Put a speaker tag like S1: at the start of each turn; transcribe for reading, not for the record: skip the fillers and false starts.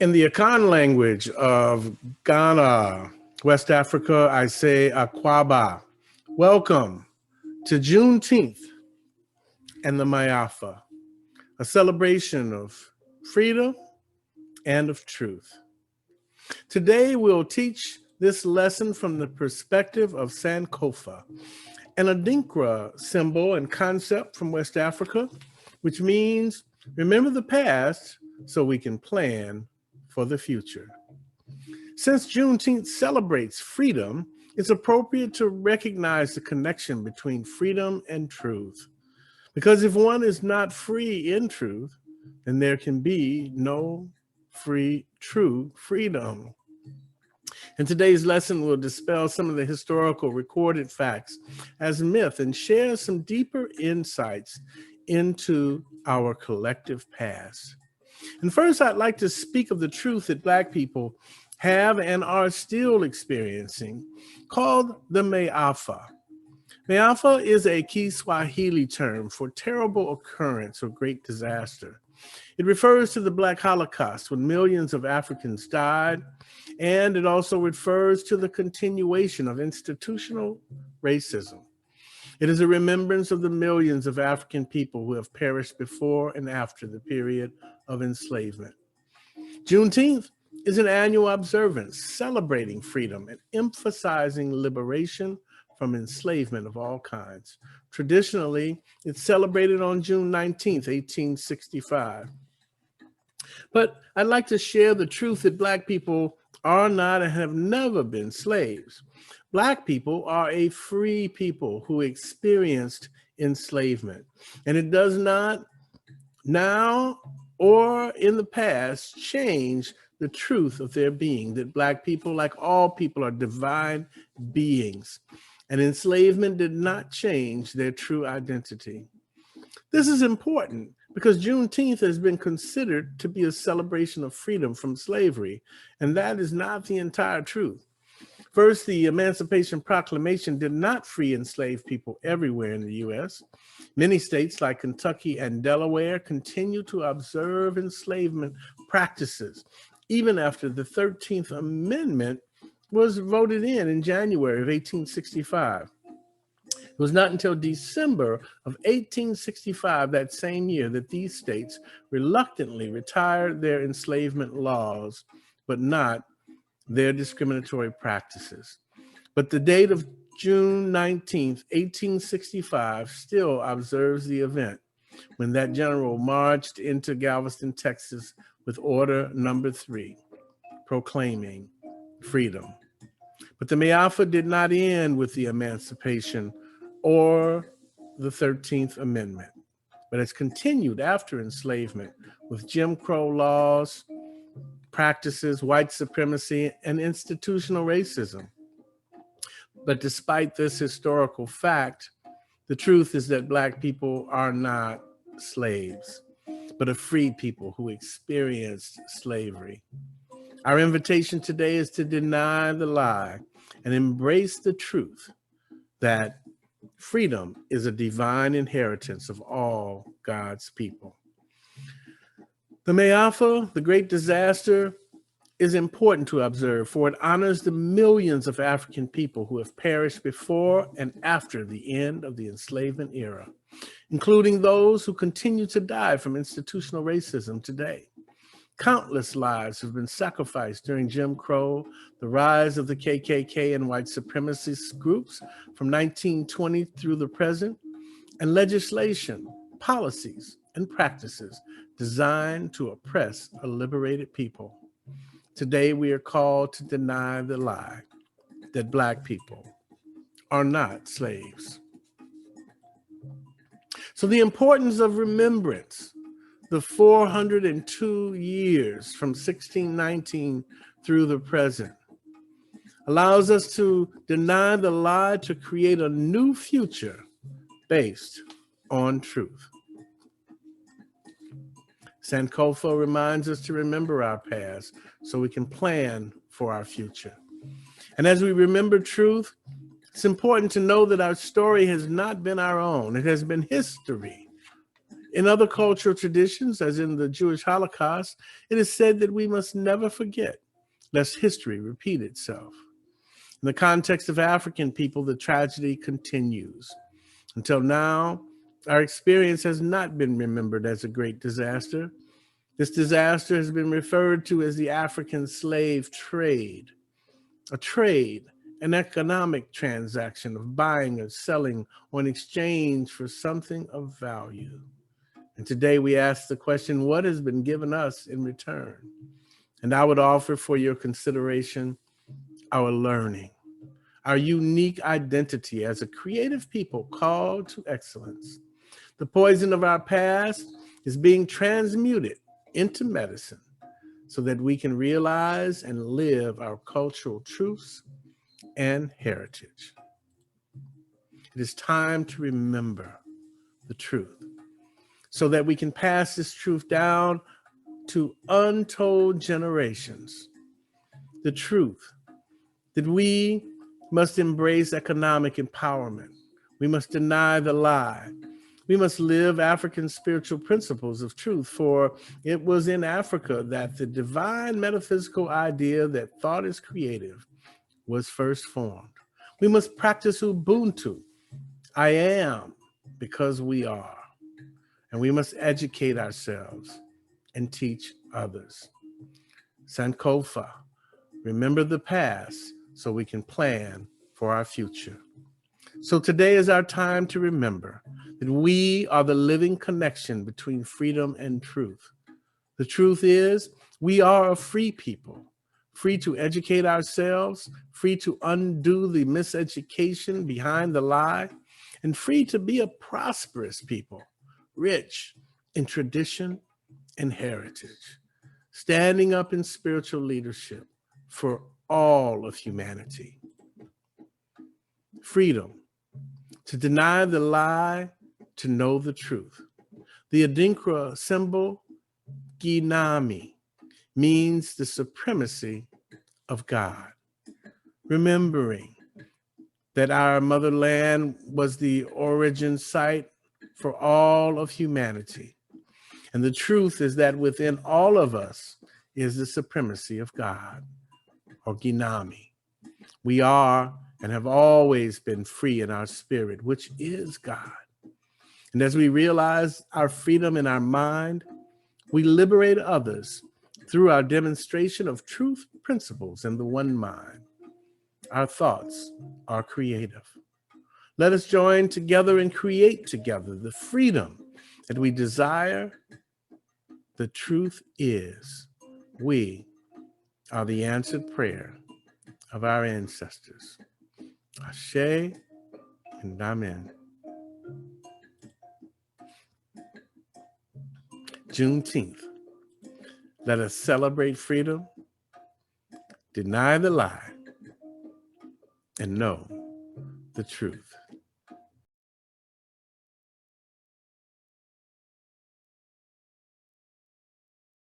S1: In the Akan language of Ghana, West Africa, I say Akwaba. Welcome to Juneteenth and the MAAFA, a celebration of freedom and of truth. Today, we'll teach this lesson from the perspective of SANKOFA, an Adinkra symbol and concept from West Africa, which means remember the past so we can plan for the future. Since Juneteenth celebrates freedom, it's appropriate to recognize the connection between freedom and truth. Because if one is not free in truth, then there can be no true freedom. In today's lesson, we'll dispel some of the historical recorded facts as myth and share some deeper insights into our collective past. And first, I'd like to speak of the truth that Black people have and are still experiencing, called the MAAFA. MAAFA is a Kiswahili term for terrible occurrence or great disaster. It refers to the Black Holocaust when millions of Africans died, and it also refers to the continuation of institutional racism. It is a remembrance of the millions of African people who have perished before and after the period of enslavement. Juneteenth is an annual observance celebrating freedom and emphasizing liberation from enslavement of all kinds. Traditionally, it's celebrated on June 19th, 1865. But I'd like to share the truth that Black people are not and have never been slaves. Black people are a free people who experienced enslavement, and it does not now or in the past change the truth of their being, that Black people, like all people, are divine beings, and enslavement did not change their true identity. This is important because Juneteenth has been considered to be a celebration of freedom from slavery, and that is not the entire truth. First, the Emancipation Proclamation did not free enslaved people everywhere in the U.S. Many states like Kentucky and Delaware continue to observe enslavement practices, even after the 13th Amendment was voted in January of 1865. It was not until December of 1865, that same year, that these states reluctantly retired their enslavement laws, but not their discriminatory practices. But the date of June 19th, 1865 still observes the event when that general marched into Galveston, Texas with Order Number 3, proclaiming freedom. But the MAAFA did not end with the Emancipation or the 13th Amendment, but has continued after enslavement with Jim Crow laws, practices, white supremacy, and institutional racism. But despite this historical fact, the truth is that Black people are not slaves, but a free people who experienced slavery. Our invitation today is to deny the lie and embrace the truth that freedom is a divine inheritance of all God's people. The MAAFA, the great disaster, is important to observe, for it honors the millions of African people who have perished before and after the end of the enslavement era, including those who continue to die from institutional racism today. Countless lives have been sacrificed during Jim Crow, the rise of the KKK and white supremacist groups from 1920 through the present, and legislation, policies, and practices designed to oppress a liberated people. Today, we are called to deny the lie that Black people are not slaves. So the importance of remembrance, the 402 years from 1619 through the present, allows us to deny the lie to create a new future based on truth. SANKOFA reminds us to remember our past so we can plan for our future. And as we remember truth, it's important to know that our story has not been our own. It has been history. In other cultural traditions, as in the Jewish Holocaust, it is said that we must never forget, lest history repeat itself. In the context of African people, the tragedy continues. Until now, our experience has not been remembered as a great disaster. This disaster has been referred to as the African slave trade, a trade, an economic transaction of buying or selling or in exchange for something of value. And today we ask the question, what has been given us in return? And I would offer for your consideration our learning, our unique identity as a creative people called to excellence. The poison of our past is being transmuted into medicine so that we can realize and live our cultural truths and heritage. It is time to remember the truth so that we can pass this truth down to untold generations. The truth that we must embrace economic empowerment. We must deny the lie. We must live African spiritual principles of truth, for it was in Africa that the divine metaphysical idea that thought is creative was first formed. We must practice Ubuntu. I am because we are. And we must educate ourselves and teach others. SANKOFA, remember the past so we can plan for our future. So today is our time to remember that we are the living connection between freedom and truth. The truth is, we are a free people, free to educate ourselves, free to undo the miseducation behind the lie, and free to be a prosperous people, rich in tradition and heritage, standing up in spiritual leadership for all of humanity. Freedom, to deny the lie, to know the truth. The Adinkra symbol, Ginami, means the supremacy of God. Remembering that our motherland was the origin site for all of humanity. And the truth is that within all of us is the supremacy of God, or Ginami. We are and have always been free in our spirit, which is God. And as we realize our freedom in our mind, we liberate others through our demonstration of truth principles in the one mind. Our thoughts are creative. Let us join together and create together the freedom that we desire. The truth is, we are the answered prayer of our ancestors. Ashe and Amen. Juneteenth. Let us celebrate freedom, deny the lie, and know the truth.